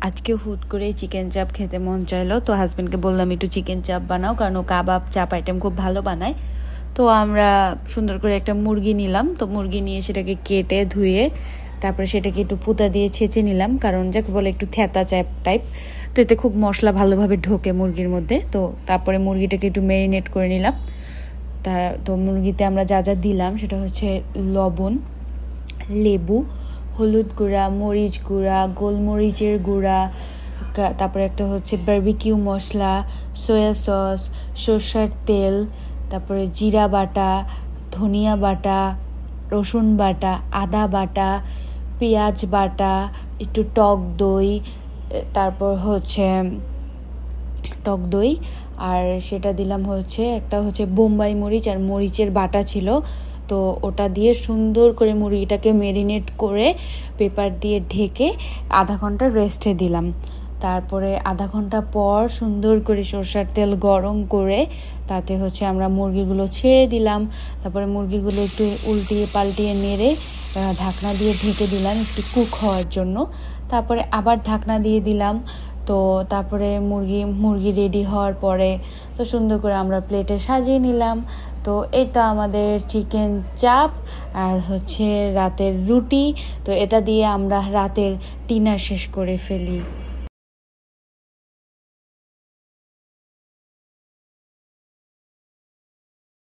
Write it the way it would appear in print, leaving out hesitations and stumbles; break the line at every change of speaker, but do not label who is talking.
আজকে হুট করে চিকেন চাপ খেতে মন চাইলো, তো হাজব্যান্ডকে বললাম একটু চিকেন চাপ বানাও, কারণ ও কাবাব চাপ আইটেম খুব ভালো বানায়। তো আমরা সুন্দর করে একটা মুরগি নিলাম, তো মুরগি নিয়ে সেটাকে কেটে ধুয়ে তারপরে সেটাকে একটু পুতা দিয়ে ছেঁচে নিলাম, কারণ যাকে বলে একটু থেতা চাপ টাইপ, তো এতে খুব মশলা ভালোভাবে ঢোকে মুরগির মধ্যে। তো তারপরে মুরগিটাকে একটু ম্যারিনেট করে নিলাম। তো মুরগিতে আমরা যা যা দিলাম সেটা হচ্ছে লবণ, লেবু, হলুদ গুঁড়া, মরিচ গুঁড়া, গোলমরিচের গুঁড়া, তারপরে একটা হচ্ছে বারবিকিউ মশলা, সয়া সস, সরষের তেল, তারপরে জিরা বাটা, ধনিয়া বাটা, রসুন বাটা, আদা বাটা, পেঁয়াজ বাটা, একটু টক দই, তারপর হচ্ছে টক দই, আর সেটা দিলাম হচ্ছে একটা হচ্ছে বোম্বাই মরিচ আর মরিচের বাটা ছিল। তো ওটা দিয়ে সুন্দর করে মুরগিটাকে ম্যারিনেট করে পেপার দিয়ে ঢেকে আধা ঘন্টা রেস্টে দিলাম। তারপরে আধা ঘন্টা পর সুন্দর করে সরষের তেল গরম করে তাতে হচ্ছে আমরা মুরগিগুলো ছেড়ে দিলাম। তারপরে মুরগিগুলো একটু উল্টিয়ে পাল্টিয়ে নেড়ে ঢাকনা দিয়ে ঢেকে দিলাম একটু কুক হওয়ার জন্য। তারপরে আবার ঢাকনা দিয়ে দিলাম। তো তারপরে মুরগি রেডি হওয়ার পরে তো সুন্দর করে আমরা প্লেটে সাজিয়ে নিলাম। তো এই তো আমাদের চিকেন চাপ আর হচ্ছে রাতের রুটি। তো এটা দিয়ে আমরা রাতের ডিনার শেষ করে ফেলি।